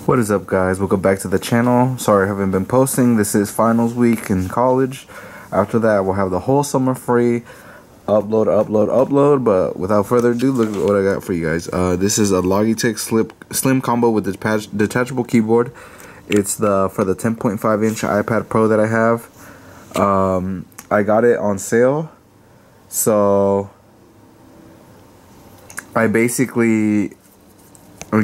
What is up, guys? Welcome back to the channel. Sorry I haven't been posting. This is finals week in college. After that we'll have the whole summer free. Upload. But without further ado, look at what I got for you guys. This is a Logitech Slim Combo with detachable keyboard. It's for the 10.5 inch iPad Pro that I have. I got it on sale, so I basically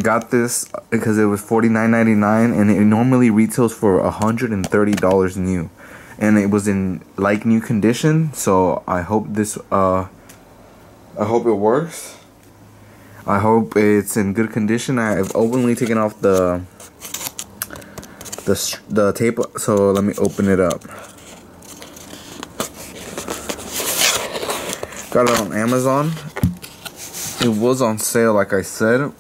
got this because it was $49.99 and it normally retails for $130 new, and it was in like new condition. So I hope this I hope it works. I hope it's in good condition. I've openly taken off the tape, so let me open it up. Got it on Amazon. It was on sale, like I said,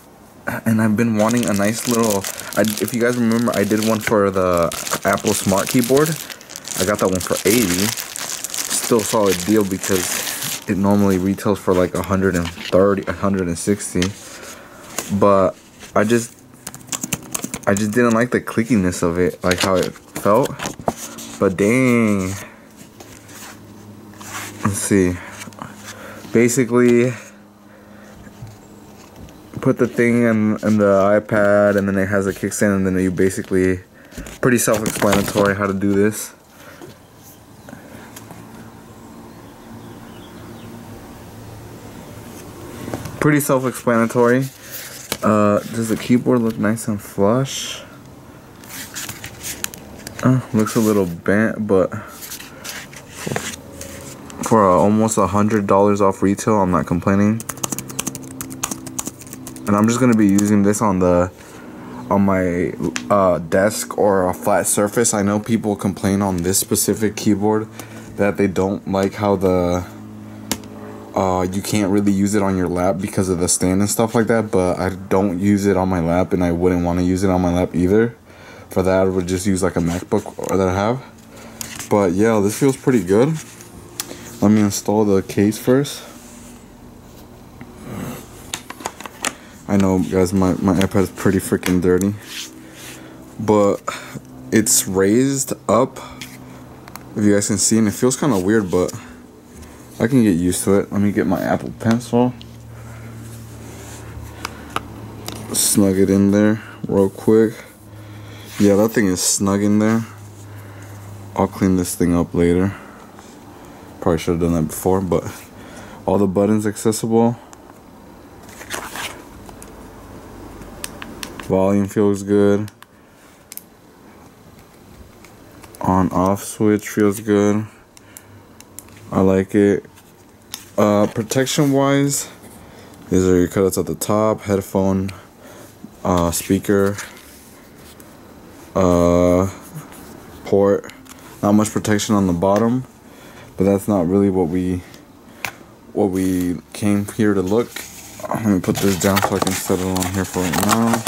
and I've been wanting a nice little, if you guys remember, I did one for the Apple Smart Keyboard. I got that one for $80. Still a solid deal because it normally retails for like $130, $160. But I just didn't like the clickiness of it, like how it felt. But dang. Let's see. Basically, put the thing in the iPad, and then it has a kickstand, and then you basically, pretty self-explanatory how to do this. Pretty self-explanatory. Does the keyboard look nice and flush? Looks a little bent, but for almost $100 off retail, I'm not complaining. And I'm just gonna be using this on my desk or a flat surface. I know people complain on this specific keyboard that they don't like how you can't really use it on your lap because of the stand and stuff like that, but I don't use it on my lap, and I wouldn't want to use it on my lap either. For that, I would just use like a MacBook that I have. But yeah, this feels pretty good. Let me install the case first. I know, guys, my iPad is pretty freaking dirty, but it's raised up, if you guys can see, and it feels kind of weird, but I can get used to it. Let me get my Apple Pencil, snug it in there real quick. Yeah, that thing is snug in there. I'll clean this thing up later. Probably should have done that before, but all the buttons accessible. Volume feels good. On off switch feels good. I like it. Protection wise, these are your cutouts at the top. Headphone, speaker, port. Not much protection on the bottom, but that's not really what we came here to look. Let me put this down so I can set it on here for right now.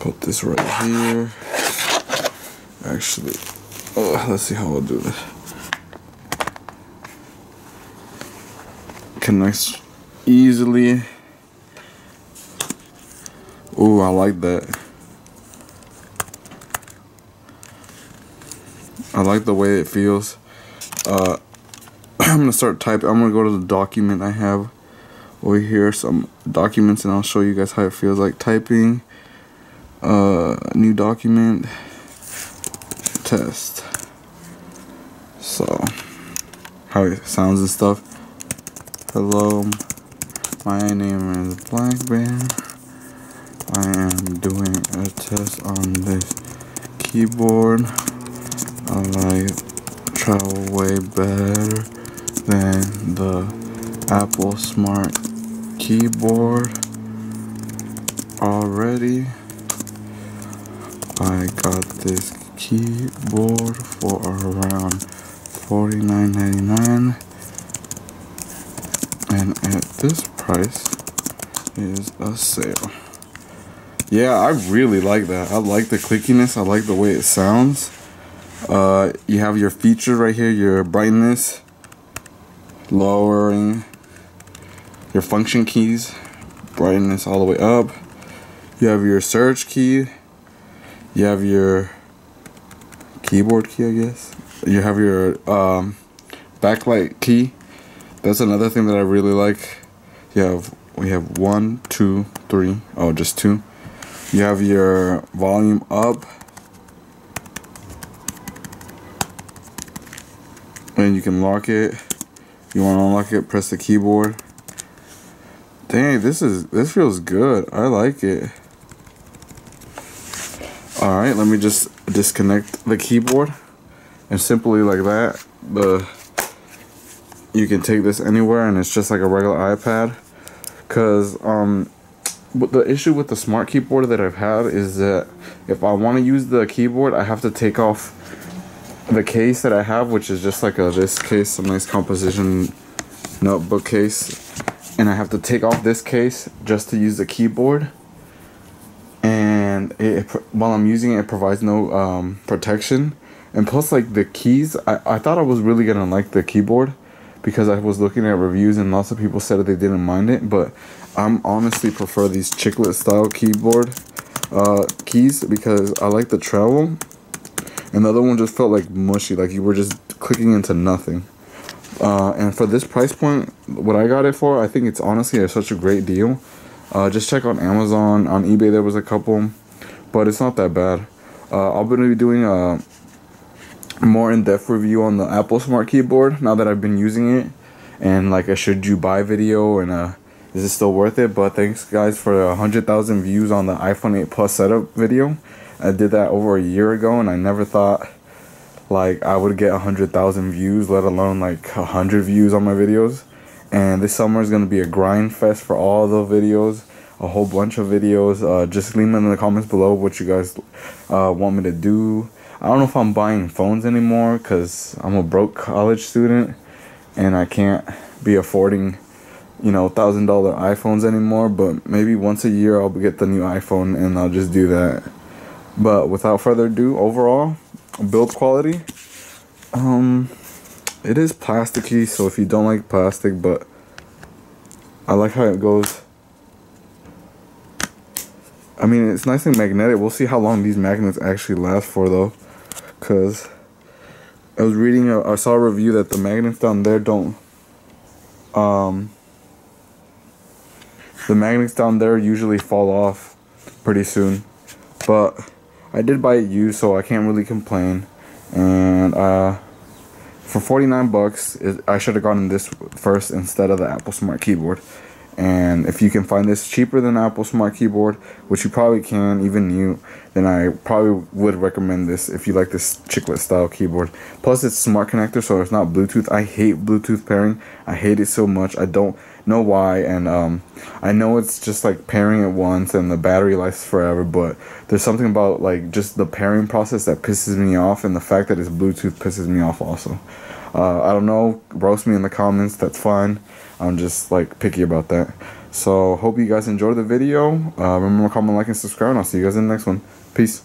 Put this right here. Actually, let's see how I'll do this. Connects easily. Ooh, I like that. I like the way it feels. I'm gonna start typing. I'm gonna go to the document I have over here, some documents, and I'll show you guys how it feels like typing. New document, test. So, how it sounds and stuff. Hello, my name is Black Bear. I am doing a test on this keyboard. I travel way better than the Apple Smart Keyboard already. I got this keyboard for around $49.99, and at this price is a sale. Yeah, I really like that. I like the clickiness. I like the way it sounds. You have your features right here, your brightness, lowering, your function keys, brightness all the way up. You have your search key. You have your keyboard key, I guess. You have your backlight key. That's another thing that I really like. We have 1, 2, 3. Oh, just 2. You have your volume up, and you can lock it. You want to unlock it, press the keyboard. Dang, this feels good. I like it. Alright, let me just disconnect the keyboard, and simply like that, you can take this anywhere, and it's just like a regular iPad. Cause the issue with the smart keyboard that I've had is that if I want to use the keyboard, I have to take off the case that I have, which is just like this case, a nice composition notebook case, and I have to take off this case just to use the keyboard. And while I'm using it, it provides no protection. And plus, like the keys, I thought I was really gonna like the keyboard because I was looking at reviews and lots of people said that they didn't mind it, but I'm honestly prefer these chiclet style keyboard keys because I like the travel, and the other one just felt like mushy, like you were just clicking into nothing. And for this price point, what I got it for, I think it's honestly such a great deal. Just check on Amazon, on eBay there was a couple, but it's not that bad. I'll be doing a more in-depth review on the Apple Smart Keyboard now that I've been using it, and like a should you buy video, and is it still worth it. But thanks guys for 100,000 views on the iPhone 8 Plus setup video. I did that over a year ago, and I never thought like I would get 100,000 views, let alone like 100 views on my videos. And this summer is gonna be a grind fest for all the videos, a whole bunch of videos. Just leave them in the comments below what you guys want me to do. I don't know if I'm buying phones anymore because I'm a broke college student and I can't be affording, you know, $1,000 iPhones anymore. But maybe once a year I'll get the new iPhone and I'll just do that. But without further ado, overall build quality, it is plasticky, so if you don't like plastic, but I like how it goes. I mean, it's nice and magnetic. We'll see how long these magnets actually last for though, because I was reading, I saw a review that the magnets down there don't, the magnets down there usually fall off pretty soon. But I did buy it used, so I can't really complain. And for 49 bucks, I should have gotten this first instead of the Apple Smart Keyboard. And if you can find this cheaper than Apple Smart Keyboard, which you probably can, even new, then I probably would recommend this if you like this chiclet style keyboard. Plus it's smart connector, so it's not Bluetooth. I hate Bluetooth pairing. I hate it so much. I don't know why, and I know it's just like pairing it once and the battery lasts forever, but there's something about like just the pairing process that pisses me off, and the fact that it's Bluetooth pisses me off also. I don't know, roast me in the comments, that's fine. I'm just like picky about that. So hope you guys enjoyed the video. Remember to comment, like, and subscribe, and I'll see you guys in the next one. Peace.